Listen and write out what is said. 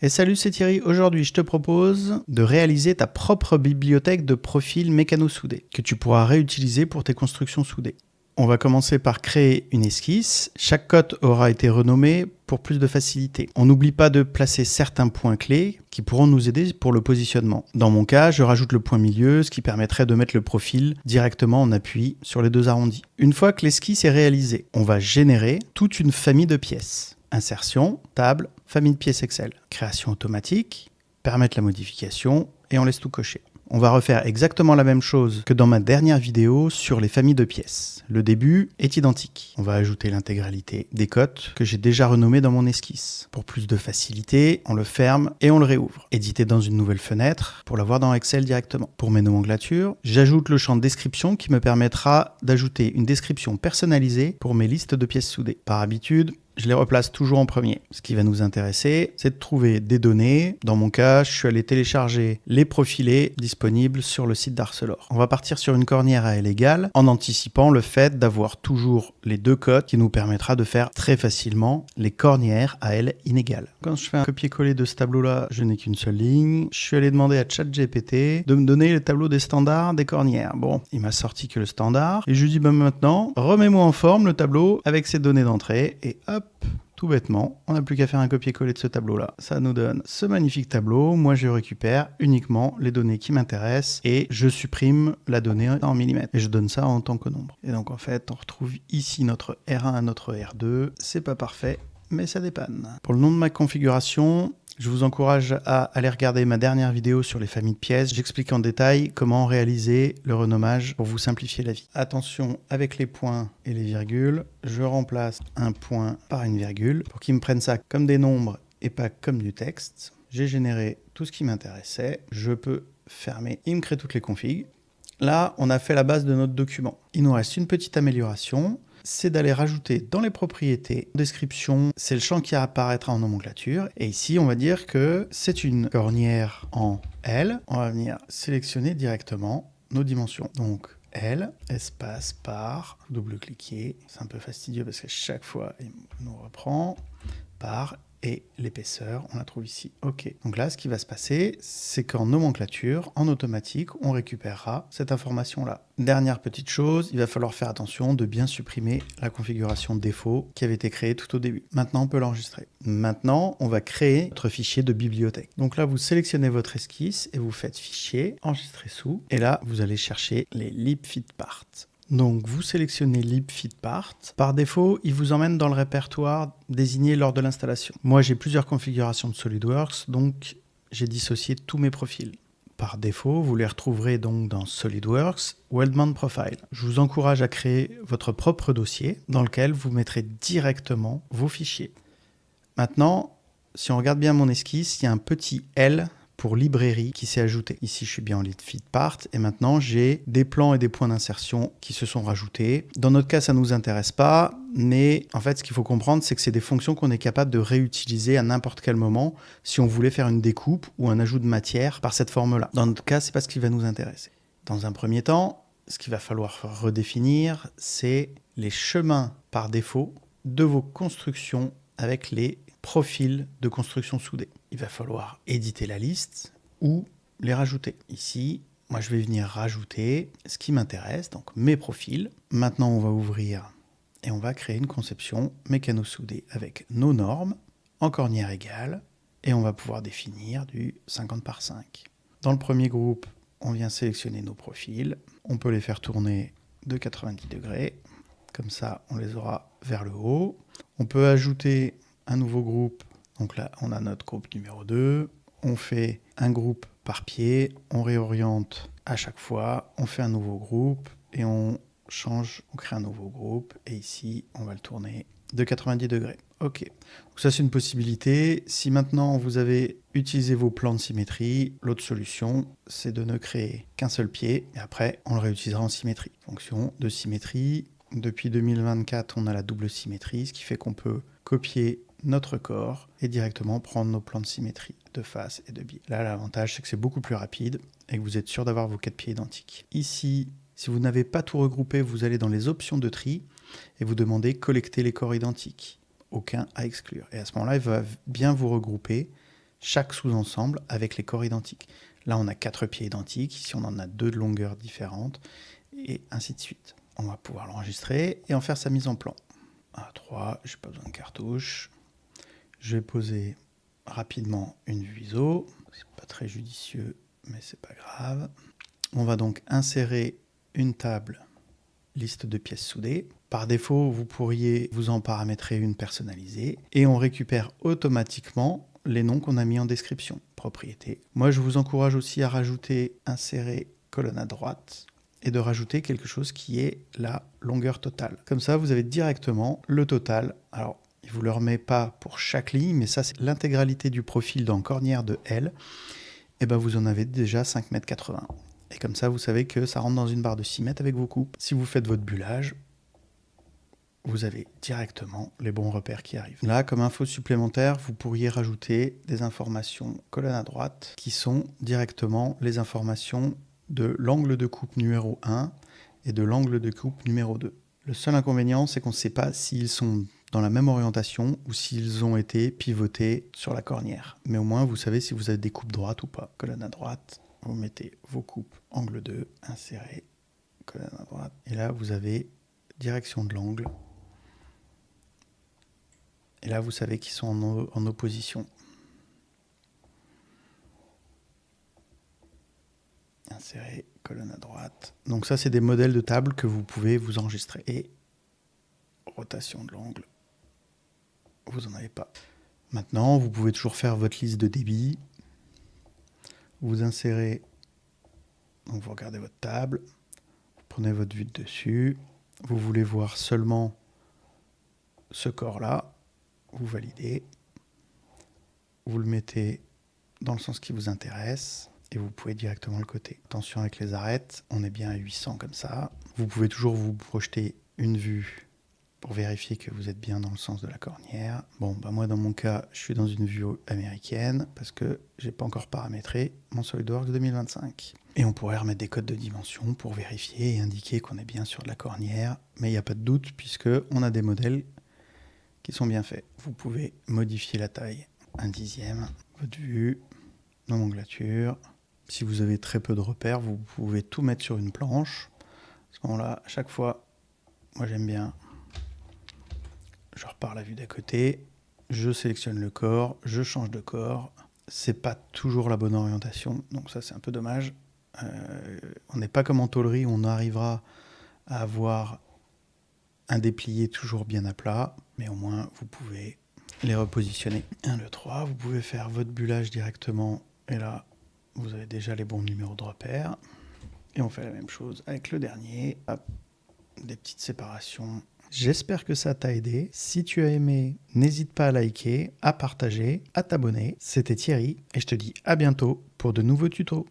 Et salut, c'est Thierry. Aujourd'hui, je te propose de réaliser ta propre bibliothèque de profils mécano-soudés que tu pourras réutiliser pour tes constructions soudées. On va commencer par créer une esquisse. Chaque cote aura été renommée pour plus de facilité. On n'oublie pas de placer certains points clés qui pourront nous aider pour le positionnement. Dans mon cas, je rajoute le point milieu, ce qui permettrait de mettre le profil directement en appui sur les deux arrondis. Une fois que l'esquisse est réalisée, on va générer toute une famille de pièces. Insertion, table, famille de pièces Excel. Création automatique, permettre la modification et on laisse tout cocher. On va refaire exactement la même chose que dans ma dernière vidéo sur les familles de pièces. Le début est identique. On va ajouter l'intégralité des cotes que j'ai déjà renommées dans mon esquisse. Pour plus de facilité, on le ferme et on le réouvre. Éditer dans une nouvelle fenêtre pour l'avoir dans Excel directement. Pour mes nomenclatures, j'ajoute le champ description qui me permettra d'ajouter une description personnalisée pour mes listes de pièces soudées. Par habitude, je les replace toujours en premier. Ce qui va nous intéresser, c'est de trouver des données. Dans mon cas, je suis allé télécharger les profilés disponibles sur le site d'Arcelor. On va partir sur une cornière à L égale en anticipant le fait d'avoir toujours les deux cotes qui nous permettra de faire très facilement les cornières à L inégales. Quand je fais un copier-coller de ce tableau-là, je n'ai qu'une seule ligne. Je suis allé demander à ChatGPT de me donner le tableau des standards des cornières. Bon, il m'a sorti que le standard. Et je lui dis maintenant, remets-moi en forme le tableau avec ses données d'entrée et hop, tout bêtement, on n'a plus qu'à faire un copier-coller de ce tableau-là. Ça nous donne ce magnifique tableau. Moi, je récupère uniquement les données qui m'intéressent et je supprime la donnée en millimètres. Et je donne ça en tant que nombre. Et donc, en fait, on retrouve ici notre R1 et notre R2. C'est pas parfait, mais ça dépanne. Pour le nom de ma configuration, je vous encourage à aller regarder ma dernière vidéo sur les familles de pièces. J'explique en détail comment réaliser le renommage pour vous simplifier la vie. Attention avec les points et les virgules. Je remplace un point par une virgule pour qu'ils me prennent ça comme des nombres et pas comme du texte. J'ai généré tout ce qui m'intéressait. Je peux fermer. Il me crée toutes les configs. Là, on a fait la base de notre document. Il nous reste une petite amélioration. C'est d'aller rajouter dans les propriétés, description, c'est le champ qui apparaîtra en nomenclature. Et ici, on va dire que c'est une cornière en L. On va venir sélectionner directement nos dimensions. Donc, L, espace par, double-cliquer. C'est un peu fastidieux parce que chaque fois, il nous reprend par et l'épaisseur, on la trouve ici. Ok. Donc là, ce qui va se passer, c'est qu'en nomenclature, en automatique, on récupérera cette information-là. Dernière petite chose, il va falloir faire attention de bien supprimer la configuration défaut qui avait été créée tout au début. Maintenant, on peut l'enregistrer. Maintenant, on va créer notre fichier de bibliothèque. Donc là, vous sélectionnez votre esquisse et vous faites fichier, enregistrer sous. Et là, vous allez chercher les libfitparts. Donc, vous sélectionnez libfitparts. Par défaut, il vous emmène dans le répertoire désigné lors de l'installation. Moi, j'ai plusieurs configurations de SolidWorks, donc j'ai dissocié tous mes profils. Par défaut, vous les retrouverez donc dans SolidWorks Weldment Profile. Je vous encourage à créer votre propre dossier dans lequel vous mettrez directement vos fichiers. Maintenant, si on regarde bien mon esquisse, il y a un petit L pour librairie qui s'est ajouté. Ici, je suis bien en libfitparts et maintenant, j'ai des plans et des points d'insertion qui se sont rajoutés. Dans notre cas, ça ne nous intéresse pas, mais en fait, ce qu'il faut comprendre, c'est que c'est des fonctions qu'on est capable de réutiliser à n'importe quel moment si on voulait faire une découpe ou un ajout de matière par cette forme-là. Dans notre cas, c'est pas ce qui va nous intéresser. Dans un premier temps, ce qu'il va falloir redéfinir, c'est les chemins par défaut de vos constructions avec les profils de construction soudée. Il va falloir éditer la liste ou les rajouter. Ici, moi je vais venir rajouter ce qui m'intéresse, donc mes profils. Maintenant, on va ouvrir et on va créer une conception mécano-soudée avec nos normes en cornière égale et on va pouvoir définir du 50 par 5. Dans le premier groupe, on vient sélectionner nos profils. On peut les faire tourner de 90 degrés. Comme ça, on les aura vers le haut. On peut ajouter un nouveau groupe. Donc là, on a notre groupe numéro 2. On fait un groupe par pied. On réoriente à chaque fois. On fait un nouveau groupe et on change, on crée un nouveau groupe. Et ici, on va le tourner de 90 degrés. Ok. Donc ça, c'est une possibilité. Si maintenant, vous avez utilisé vos plans de symétrie, l'autre solution, c'est de ne créer qu'un seul pied. Et après, on le réutilisera en symétrie. Fonction de symétrie. Depuis 2024, on a la double symétrie, ce qui fait qu'on peut copier notre corps et directement prendre nos plans de symétrie de face et de biais. Là, l'avantage, c'est que c'est beaucoup plus rapide et que vous êtes sûr d'avoir vos 4 pieds identiques. Ici, si vous n'avez pas tout regroupé, vous allez dans les options de tri et vous demandez collecter les corps identiques. Aucun à exclure. Et à ce moment-là, il va bien vous regrouper chaque sous-ensemble avec les corps identiques. Là, on a 4 pieds identiques, ici on en a 2 de longueurs différentes, et ainsi de suite. On va pouvoir l'enregistrer et en faire sa mise en plan. 1, 3, j'ai pas besoin de cartouche. Je vais poser rapidement une vue ISO. C'est pas très judicieux, mais c'est pas grave. On va donc insérer une table liste de pièces soudées. Par défaut, vous pourriez vous en paramétrer une personnalisée et on récupère automatiquement les noms qu'on a mis en description, propriété. Moi, je vous encourage aussi à rajouter, insérer colonne à droite et de rajouter quelque chose qui est la longueur totale. Comme ça, vous avez directement le total. Alors, il ne vous le remet pas pour chaque ligne, mais ça, c'est l'intégralité du profil dans Cornière de L. Et ben, vous en avez déjà 5,80 m. Et comme ça, vous savez que ça rentre dans une barre de 6 mètres avec vos coupes. Si vous faites votre bullage, vous avez directement les bons repères qui arrivent. Là, comme info supplémentaire, vous pourriez rajouter des informations colonne à droite qui sont directement les informations de l'angle de coupe numéro 1 et de l'angle de coupe numéro 2. Le seul inconvénient, c'est qu'on ne sait pas s'ils sont dans la même orientation ou s'ils ont été pivotés sur la cornière. Mais au moins, vous savez si vous avez des coupes droites ou pas. Colonne à droite, vous mettez vos coupes angle 2, insérez, colonne à droite. Et là, vous avez direction de l'angle. Et là, vous savez qu'ils sont en opposition. Insérer, colonne à droite. Donc ça, c'est des modèles de table que vous pouvez vous enregistrer. Et rotation de l'angle, vous n'en avez pas. Maintenant, vous pouvez toujours faire votre liste de débit. Vous insérez, donc vous regardez votre table, vous prenez votre vue de dessus, vous voulez voir seulement ce corps-là, vous validez, vous le mettez dans le sens qui vous intéresse et vous pouvez directement le coter. Attention avec les arêtes, on est bien à 800 comme ça. Vous pouvez toujours vous projeter une vue pour vérifier que vous êtes bien dans le sens de la cornière. Bon, bah moi dans mon cas, je suis dans une vue américaine parce que j'ai pas encore paramétré mon SolidWorks 2025. Et on pourrait remettre des codes de dimension pour vérifier et indiquer qu'on est bien sur de la cornière, mais il n'y a pas de doute puisque on a des modèles qui sont bien faits. Vous pouvez modifier la taille 1/10, votre vue, nomenclature. Si vous avez très peu de repères, vous pouvez tout mettre sur une planche. À ce moment-là, à chaque fois, moi j'aime bien, je repars la vue d'à côté, je sélectionne le corps, je change de corps. C'est pas toujours la bonne orientation, donc ça c'est un peu dommage. On n'est pas comme en tôlerie où on arrivera à avoir un déplié toujours bien à plat, mais au moins vous pouvez les repositionner. 1, 2, 3, vous pouvez faire votre bullage directement, et là vous avez déjà les bons numéros de repère. Et on fait la même chose avec le dernier. Hop, des petites séparations. J'espère que ça t'a aidé. Si tu as aimé, n'hésite pas à liker, à partager, à t'abonner. C'était Thierry et je te dis à bientôt pour de nouveaux tutos.